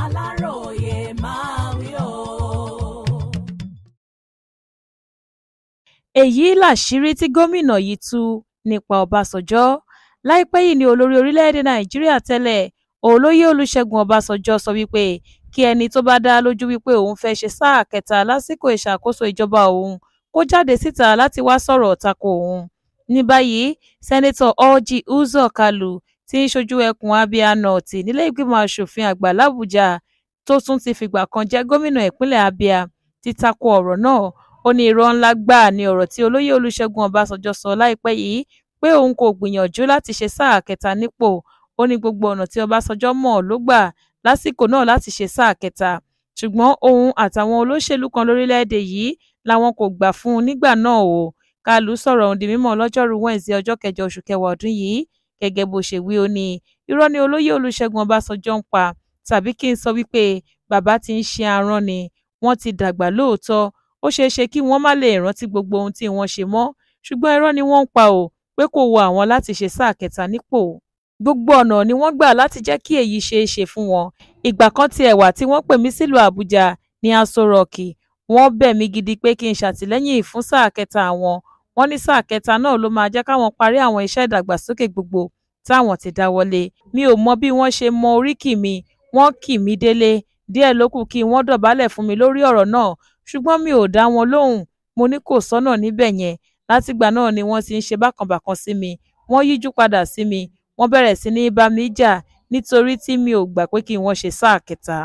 Aláròyé máa wí o. Èyí làṣírí tí gómìnà yìí tú nípa Ọbásanjọ́. Láìpẹ́ yìí ni olórí orílẹ̀-èdè Nàìjíríà tẹ́lẹ̀ Olóyè Olúṣẹ́gun Ọbásanjọ́ sọ wípé kí ẹni tó bá dá lójú wípé òun fẹ́ ṣe sáà kẹta lásìkò ìṣàkóso ìjọba òun kó jáde síta láti wá sọ̀rọ̀ tako òun. Ní báyìí, Sẹ́nẹ́tọ̀ Orji Uzor Kalu tí ń ṣojú ẹkùn Abia North nílé ìgbìmọ̀ aṣòfin àgbà l'Àbújá tó tún ti fìgbà kan jẹ́ gómìnà ìpínlẹ̀ Abia ti tako ọ̀rọ̀ náà. Ó ní irọ́ ńlá gbáà ni ọ̀rọ̀ tí Olóyè Olúṣẹ́gun Ọbásanjọ́ sọ láìpẹ́ yìí pé òun kò gbìyànjú láti ṣe sáà kẹta nípò. Ó ní gbogbo ọ̀nà tí Ọbásanjọ́ mọ̀ ló gbà lásìkò náà láti ṣe sáà kẹta, ṣùgbọ́n òun àtàwọn olóṣèlú kan lórílẹ̀‐èdè yìí làwọn kò gbà fún un nígbà náà o. Kalu sọ̀rọ̀ ọ̀hún di mímọ̀ lọ́jọ́rùú Wednesday ọjọ́ 8 oṣù kẹwàá ọdún yìí. Gẹ́gẹ́ bó ṣe wí, ó ní irọ́ ni Olóyè Olúṣẹ́gun Ọbásanjọ́ ń pa, tàbí kí n sọ wípé bàbá ti ń ṣe aràn ni, wọ́n ti dàgbà lóòótọ́, ó ṣeé ṣe kí wọ́n má lè rántí gbogbo ohun tí wọ́n ṣe mọ́, ṣùgbọ́n irọ́ ni wọ́n ń pa o pé kò wọ àwọn láti ṣe sáà kẹta nípò. Gbogbo ọ̀nà ni wọ́n gbà láti jẹ́ kí èyí ṣeé ṣe fún wọn. Ìgbà kan tiẹ̀ wà tí wọ́n pè mí sílùú Àbújá ní Aso Rock, wọ́n bẹ̀ mí gidi pé kí n ṣàtìlẹ́yìn fún sáà kẹta àwọn. Wọ́n ní sáà kẹta náà ló máa jẹ́ káwọn parí àwọn iṣẹ́ ìdàgbàsókè gbogbo táwọn ti dáwọ́lé. Mi ò mọ bí wọ́n ṣe mọ oríkì mi, wọ́n kì mí délé, díẹ̀ ló kù kí wọ́n dọ̀bálẹ̀ fún mi lórí ọ̀rọ̀ náà, ṣùgbọ́n mi ò dá wọn lóhùn. Mo ní kò sọ́nà níbẹ̀ yẹn. Látìgbà náà ni wọ́n ti ń ṣe bákanbàkan sí mi, wọ́n yíjú padà sí mi, wọ́n bẹ̀rẹ̀ sí ní bá mi jà nítorí tí mi ò gbà pé kí wọ́n ṣe sáà kẹta.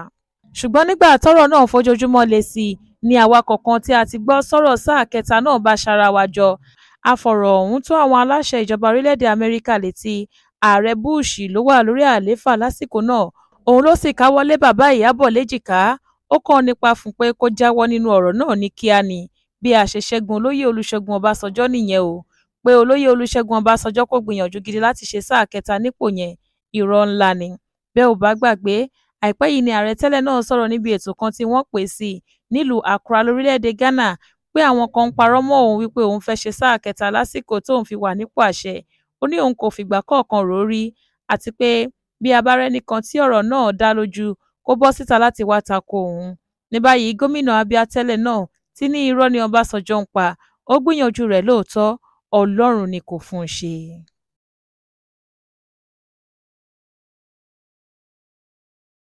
Ṣùgbọ́n nígbà tọ́rọ̀ náà fojoojúmọ́ le sí i ni àwa kọ̀ọ̀kan tí a ti gbọ́ sọ̀rọ̀ sáà kẹta náà bá ṣara wa jọ. A fọ̀rọ̀ ọ̀hún tó àwọn aláṣẹ ìjọba orílẹ̀-èdè Amẹ́ríkà létí. Ààrẹ Bush ló wà lórí àlééfà lásìkò náà, òun ló sì káwọ́lé bàbá Ìyábọ̀ léjìká. Ó kàn nípa fún pé kó jáwọ́ nínú ọ̀rọ̀ náà ní kíá ni. Bí a ṣe ṣẹ́gun Olóyè Olúṣẹ́gun Ọbásanjọ́ nìyẹn o. Pé Olóyè Olúṣẹ́gun Ọbásanjọ́ kò gbìyànjú gidi láti ṣe sáà kẹta nípò yẹn, irọ́ ńlá ni. Bẹ́ ò bá gbàgbé, àìpẹ́ yìí ni ààrẹ tẹ́lẹ̀ náà sọ̀rọ̀ níbi ètò kan tí wọ́n pè sí nílùú Accra lórílẹ̀‐èdè Ghana pé àwọn kan ń parọ́ mọ́ òun wípé òun fẹ́ ṣe sáà kẹta lásìkò tóun fi wà nípò àṣẹ. Ó ní òun kò fìgbà kọ̀ọ̀kan rò ó rí, àti pé bí abárẹ́nìkan tí ọ̀rọ̀ náà dá lójú kó bọ́ síta láti wá tako òun. Ní báyìí, gómìnà Abia tẹ́lẹ̀ náà ti ní irọ́ ni Ọbásanjọ́ ń pa, ó gbìyànjú rẹ̀ lóòótọ́, Ọlọ́run ni kò fún un ṣe.